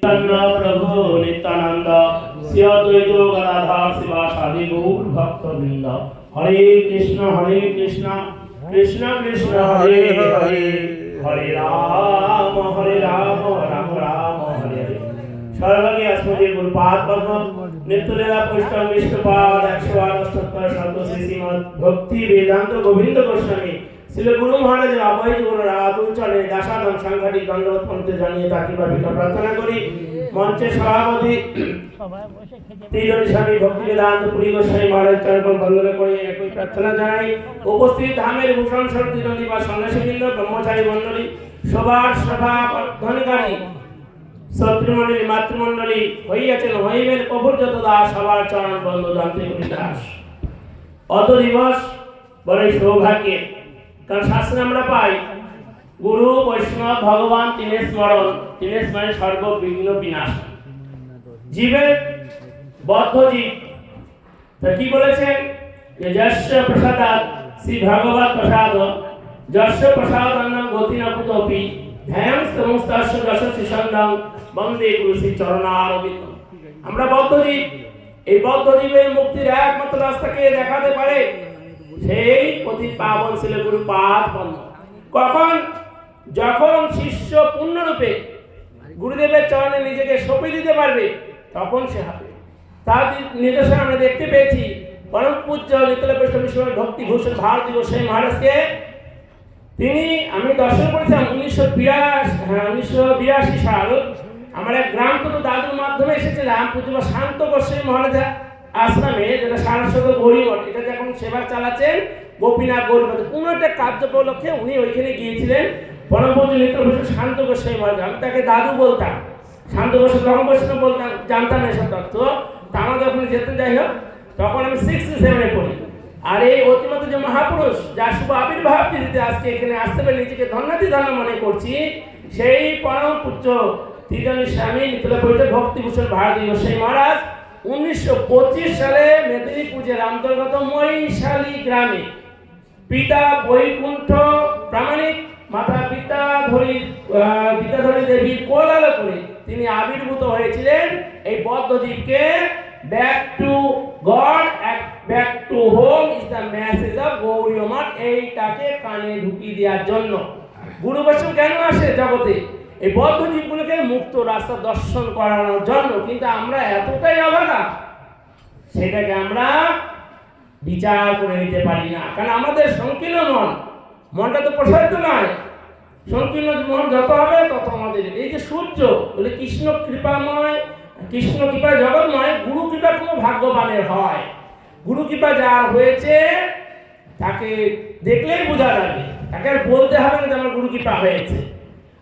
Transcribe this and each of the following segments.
प्रभु नित्यानंद श्री अद्वैत गदाधर शिवासादि गौर भक्तवृंद। हरे कृष्ण कृष्ण कृष्ण हरे हरे, हरे राम राम राम हरे हरे। सर्वगे अस्मदीय गुरुपाद पद्म नित्यलीला पुष्टम विष्णुपाद 178 शब्द श्रीमद् भक्ति वेदांत गोविंद गोस्वामी श्री गुरु महाराज अभय गुरु रातुल चले दासाधन सांघातिक दंडवत पंथे जानिए ताकि भाविका प्रार्थना करी। मंचे सभापति तीजन स्वामी भक्ति वेदांत पुरी गोस्वामी महाराज चरण बंदन करे एकই प्रार्थना জানাই। उपस्थित धामेर भूषण স্বরূপ তিনন্দি বা সন্ন্যাসীবৃন্দ ব্রহ্মচারী মণ্ডলী সবার সভা ধনকারী শত্রুমণ্ডলী মাতৃমণ্ডলী হইয়াছেন হইবেন প্রভুর যত দাস সবার চরণ বন্ধ জানতে করি দাস। অত দিবস বড়ই সৌভাগ্যের, কারণ শাস্ত্রে আমরা পাই গুরু বৈষ্ণব ভগবান তিনের স্মরণ, তিনের স্মরণে সর্ববিঘ্ন বিনাশ। জীবের বদ্ধ জীব তা কি বলেছেন যে যস্য প্রসাদাৎ শ্রী ভগবৎ প্রসাদ যস্য প্রসাদ অন্নম গতি ন কুতপি ধ্যান সমস্তস্য যশ শিশন্দং বন্দে গুরু শ্রী চরণারবিন্দ। আমরা বদ্ধ জীব, এই বদ্ধ জীবের মুক্তির একমাত্র রাস্তাকে দেখাতে পারে সেই পতি পাবন ছিল গুরু পাদ পদ্ম। কখন? যখন শিষ্য পূর্ণরূপে গুরুদেবের চরণে নিজেকে সঁপে দিতে পারবে তখন সে হবে। তার নিদর্শন আমরা দেখতে পেয়েছি পরম পূজ্য নিত্যলীলা বৈষ্ণব বিশ্বনাথ ভক্তি ভূষণ ভারতী গোস্বামী মহারাজকে। তিনি আমি দর্শন করেছিলাম 1982 সাল। আমার এক গ্রাম থেকে দাদুর মাধ্যমে এসেছিলাম পূজ্য শান্ত গোস্বামী মহারাজ আশ্রমে, যেটা সারস্বত গৌরীমঠ, এটা যখন সেবা চালাচ্ছেন গোপীনাথ গৌরীমঠ, কোনো একটা কার্য উপলক্ষে উনি ওইখানে গিয়েছিলেন। পরম পূজ্য নিত্যভূষণ শান্ত গোস্বামী মহারাজ, আমি তাকে দাদু বলতাম, শান্ত গোস্বামী তখন বৈষ্ণব বলতাম, জানতাম না এসব তত্ত্ব। তা আমরা যখন যেতে যাই হোক তখন আমি 6-7 পড়ি। আর এই অতিমত যে মহাপুরুষ যার শুভ আবির্ভাব তিথিতে আজকে এখানে আসতে পেরে নিজেকে ধন্যাতি ধন্য মনে করছি, সেই পরম পূজ্য ত্রিজনী স্বামী নিত্যলীলা পরিচালক ভক্তিভূষণ ভারতী গোস্বামী মহারাজ 1925 সালে মেদিনীপুরের অন্তর্গত মহিষালী গ্রামে পিতা বৈকুণ্ঠ প্রামাণিক মাতা বিদ্যাধরী দেবীর কোলালে করে তিনি আবির্ভূত হয়েছিলেন। এই বদ্ধজীবকে back to God back to home is the message of Gaudiya Math, এইটাকে কানে ঢুকিয়ে দেওয়ার জন্য গুরু বৈষ্ণব কেন আসে জগতে? এই বদ্ধ জীবগুলোকে মুক্ত রাস্তা দর্শন করানোর জন্য। কিন্তু আমরা এতটাই অভাগা, সেটাকে আমরা বিচার করে নিতে পারি না, কারণ আমাদের সংকীর্ণ মনটা তো প্রসারিত নয়। সংকীর্ণ মন যত হবে তত আমাদের এই যে সূর্য বলে কৃষ্ণ কৃপাময়, কৃষ্ণ কৃপায় জগৎময়, গুরু কৃপা কোনো ভাগ্যবানের হয়। গুরু কৃপা যার হয়েছে তাকে দেখলেই বোঝা যাবে, তাকে আর বলতে হবে না যে আমার গুরু কৃপা হয়েছে।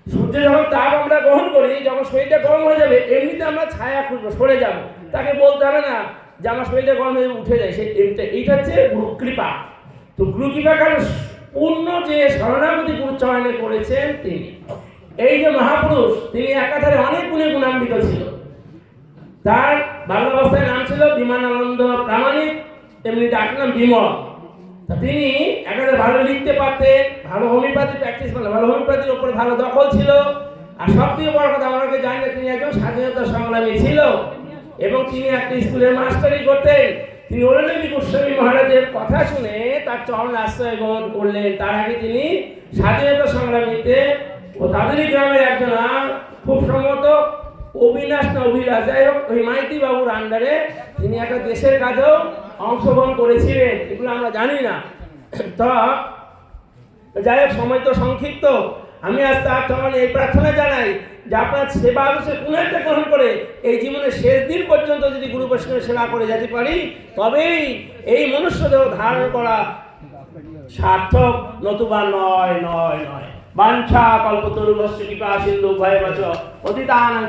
সূর্য যখন তাপ আমরা গ্রহণ করি, যখন শরীরটা গরম হয়ে যাবে এমনিতে আমরা ছায়া খুঁজবো, সরে যাব, তাকে বলতে হবে না যে আমার শরীরটা গরম হয়ে উঠে যায়, সে এইটা হচ্ছে গুরু কৃপা। তো গুরু কৃপা কারণ পূর্ণ যে শরণাগতি গুরু চরণে করেছেন তিনি। এই যে মহাপুরুষ তিনি একাধারে অনেক গুণে গুণান্বিত ছিল। তার বাল্যাবস্থায় নাম ছিল বিমানানন্দ প্রামাণিক, তেমনি ডাক নাম বিমল। তিনি একাধারে ভালো লিখতে পারতেন, ভালো হোমিওপ্যাথি প্র্যাকটিস করলেন, ভালো হোমিওপ্যাথির উপরে ভালো দখল ছিল। আর সবথেকে বড় কথা আমাকে জানি না, তিনি একজন স্বাধীনতা সংগ্রামী ছিল এবং তিনি একটা স্কুলের মাস্টারি করতেন। তিনি অরুণগিরি গোস্বামী মহারাজের কথা শুনে তার চরণ আশ্রয় গ্রহণ করলেন। তার আগে তিনি স্বাধীনতা সংগ্রামীতে ও তাদেরই গ্রামের একজন খুব সম্ভবত অবিনাশ না অভিলাষ, যাই হোক ওই মাইতি বাবুর আন্ডারে তিনি একটা দেশের কাজেও অংশগ্রহণ করেছিলেন, এগুলো আমরা জানি না। তো যাই হোক সময় তো সংক্ষিপ্ত, আমি আজ তার চরণে এই প্রার্থনা জানাই যে আপনার সেবা আদর্শে কোনো একটা গ্রহণ করে এই জীবনের শেষ দিন পর্যন্ত যদি গুরু বৈষ্ণবের সেবা করে যেতে পারি, তবেই এই মনুষ্যদেহ ধারণ করা সার্থক, নতুবা নয়। বাঞ্ছা কল্পতরুভ্যশ্চ কৃপা সিন্ধু ভয়েবচ পতিতানাং